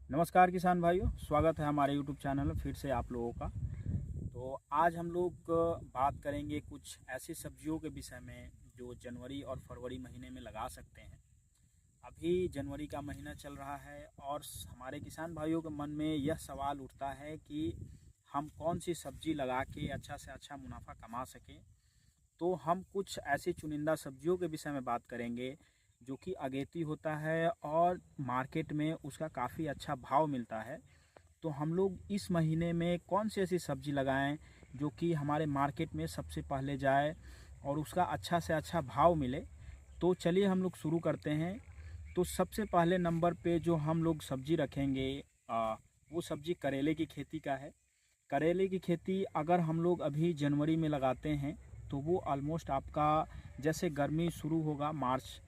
नमस्कार किसान भाइयों, स्वागत है हमारे YouTube चैनल में फिर से आप लोगों का। तो आज हम लोग बात करेंगे कुछ ऐसी सब्जियों के विषय में जो जनवरी और फरवरी महीने में लगा सकते हैं। अभी जनवरी का महीना चल रहा है और हमारे किसान भाइयों के मन में यह सवाल उठता है कि हम कौन सी सब्जी लगा के अच्छा से अच्छा मुनाफा कमा सकें। तो हम कुछ ऐसी चुनिंदा सब्जियों के विषय में बात करेंगे जो कि अगेती होता है और मार्केट में उसका काफ़ी अच्छा भाव मिलता है। तो हम लोग इस महीने में कौन सी ऐसी सब्ज़ी लगाएं जो कि हमारे मार्केट में सबसे पहले जाए और उसका अच्छा से अच्छा भाव मिले। तो चलिए हम लोग शुरू करते हैं। तो सबसे पहले नंबर पे जो हम लोग सब्ज़ी रखेंगे वो सब्ज़ी करेले की खेती का है। करेले की खेती अगर हम लोग अभी जनवरी में लगाते हैं तो वो ऑलमोस्ट आपका जैसे गर्मी शुरू होगा मार्च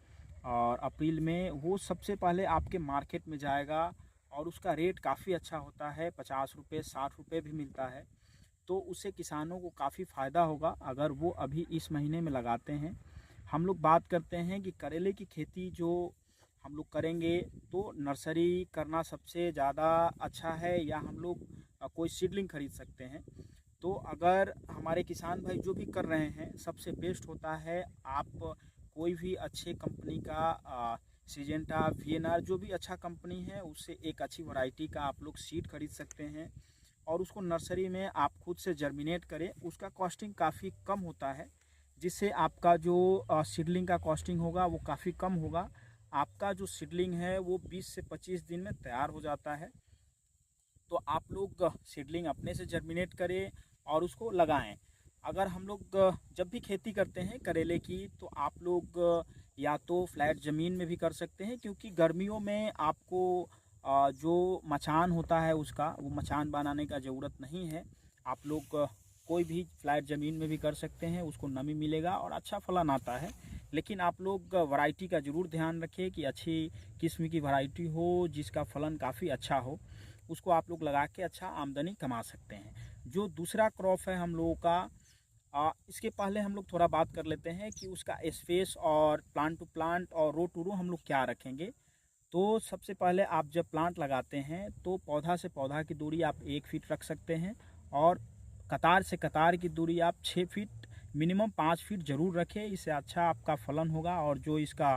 और अप्रैल में वो सबसे पहले आपके मार्केट में जाएगा और उसका रेट काफ़ी अच्छा होता है, 50 रुपये 60 रुपये भी मिलता है। तो उससे किसानों को काफ़ी फ़ायदा होगा अगर वो अभी इस महीने में लगाते हैं। हम लोग बात करते हैं कि करेले की खेती जो हम लोग करेंगे तो नर्सरी करना सबसे ज़्यादा अच्छा है या हम लोग कोई सीडलिंग खरीद सकते हैं। तो अगर हमारे किसान भाई जो भी कर रहे हैं सबसे बेस्ट होता है आप कोई भी अच्छे कंपनी का सीजेंटा वीएनआर जो भी अच्छा कंपनी है उससे एक अच्छी वैरायटी का आप लोग सीड खरीद सकते हैं और उसको नर्सरी में आप खुद से जर्मिनेट करें। उसका कॉस्टिंग काफ़ी कम होता है जिससे आपका जो सीडलिंग का कॉस्टिंग होगा वो काफ़ी कम होगा। आपका जो सीडलिंग है वो 20 से 25 दिन में तैयार हो जाता है। तो आप लोग सीडलिंग अपने से जर्मिनेट करें और उसको लगाएं। अगर हम लोग जब भी खेती करते हैं करेले की तो आप लोग या तो फ्लैट ज़मीन में भी कर सकते हैं क्योंकि गर्मियों में आपको जो मचान होता है उसका वो मचान बनाने का ज़रूरत नहीं है। आप लोग कोई भी फ्लैट ज़मीन में भी कर सकते हैं, उसको नमी मिलेगा और अच्छा फलन आता है। लेकिन आप लोग वैरायटी का ज़रूर ध्यान रखें कि अच्छी किस्म की वैरायटी हो जिसका फलन काफ़ी अच्छा हो, उसको आप लोग लगा के अच्छा आमदनी कमा सकते हैं। जो दूसरा क्रॉप है हम लोगों का इसके पहले हम लोग थोड़ा बात कर लेते हैं कि उसका स्पेस और प्लांट टू प्लांट और रो टू रो हम लोग क्या रखेंगे। तो सबसे पहले आप जब प्लांट लगाते हैं तो पौधा से पौधा की दूरी आप 1 फीट रख सकते हैं और कतार से कतार की दूरी आप 6 फीट मिनिमम 5 फीट ज़रूर रखें। इससे अच्छा आपका फलन होगा और जो इसका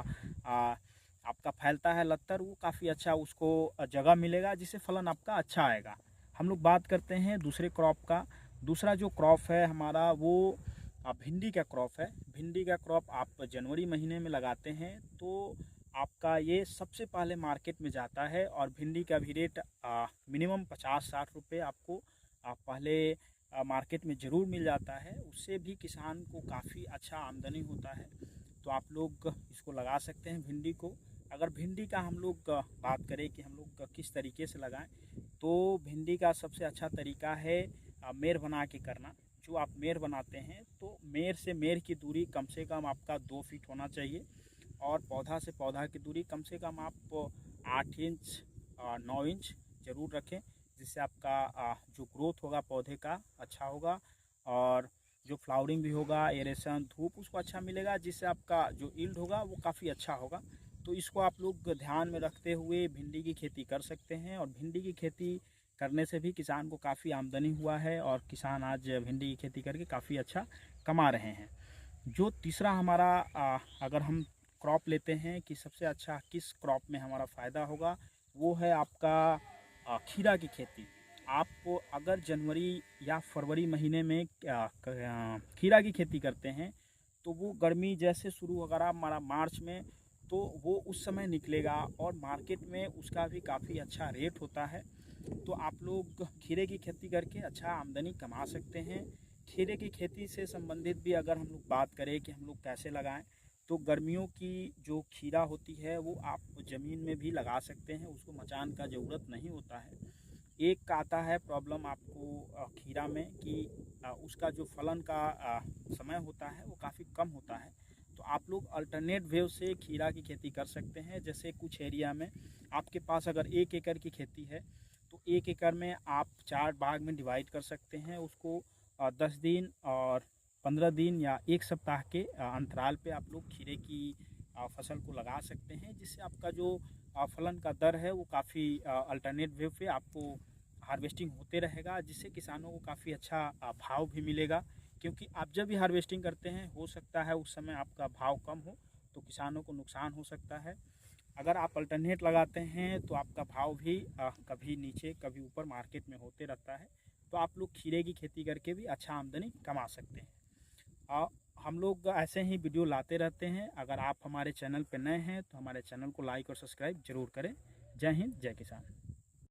आपका फैलता है लत्तर वो काफ़ी अच्छा उसको जगह मिलेगा जिससे फलन आपका अच्छा आएगा। हम लोग बात करते हैं दूसरे क्रॉप का। दूसरा जो क्रॉप है हमारा वो भिंडी का क्रॉप है। भिंडी का क्रॉप आप जनवरी महीने में लगाते हैं तो आपका ये सबसे पहले मार्केट में जाता है और भिंडी का भी रेट मिनिमम 50-60 रुपये आपको पहले मार्केट में ज़रूर मिल जाता है। उससे भी किसान को काफ़ी अच्छा आमदनी होता है। तो आप लोग इसको लगा सकते हैं भिंडी को। अगर भिंडी का हम लोग बात करें कि हम लोग किस तरीके से लगाएं तो भिंडी का सबसे अच्छा तरीका है मेड़ बना के करना। जो आप मेड़ बनाते हैं तो मेड़ से मेड़ की दूरी कम से कम आपका 2 फीट होना चाहिए और पौधा से पौधा की दूरी कम से कम आप 8 इंच 9 इंच ज़रूर रखें जिससे आपका जो ग्रोथ होगा पौधे का अच्छा होगा और जो फ्लावरिंग भी होगा एरेशन धूप उसको अच्छा मिलेगा जिससे आपका जो यील्ड होगा वो काफ़ी अच्छा होगा। तो इसको आप लोग ध्यान में रखते हुए भिंडी की खेती कर सकते हैं और भिंडी की खेती करने से भी किसान को काफ़ी आमदनी हुआ है और किसान आज भिंडी की खेती करके काफ़ी अच्छा कमा रहे हैं। जो तीसरा हमारा अगर हम क्रॉप लेते हैं कि सबसे अच्छा किस क्रॉप में हमारा फ़ायदा होगा वो है आपका खीरा की खेती। आप अगर जनवरी या फरवरी महीने में खीरा की खेती करते हैं तो वो गर्मी जैसे शुरू होगा हमारा मार्च में तो वो उस समय निकलेगा और मार्केट में उसका भी काफ़ी अच्छा रेट होता है। तो आप लोग खीरे की खेती करके अच्छा आमदनी कमा सकते हैं। खीरे की खेती से संबंधित भी अगर हम लोग बात करें कि हम लोग कैसे लगाएं तो गर्मियों की जो खीरा होती है वो आप ज़मीन में भी लगा सकते हैं, उसको मचान का ज़रूरत नहीं होता है। एक आता है प्रॉब्लम आपको खीरा में कि उसका जो फलन का समय होता है वो काफ़ी कम होता है। तो आप लोग अल्टरनेट वेव से खीरा की खेती कर सकते हैं। जैसे कुछ एरिया में आपके पास अगर 1 एकड़ की खेती है तो 1 एकड़ में आप 4 भाग में डिवाइड कर सकते हैं उसको 10 दिन और 15 दिन या 1 सप्ताह के अंतराल पे आप लोग खीरे की फसल को लगा सकते हैं जिससे आपका जो फलन का दर है वो काफ़ी अल्टरनेट वे पे आपको हार्वेस्टिंग होते रहेगा, जिससे किसानों को काफ़ी अच्छा भाव भी मिलेगा। क्योंकि आप जब भी हार्वेस्टिंग करते हैं हो सकता है उस समय आपका भाव कम हो तो किसानों को नुकसान हो सकता है। अगर आप अल्टरनेट लगाते हैं तो आपका भाव भी कभी नीचे कभी ऊपर मार्केट में होते रहता है। तो आप लोग खीरे की खेती करके भी अच्छा आमदनी कमा सकते हैं। हम लोग ऐसे ही वीडियो लाते रहते हैं। अगर आप हमारे चैनल पर नए हैं तो हमारे चैनल को लाइक और सब्सक्राइब जरूर करें। जय हिंद, जय किसान।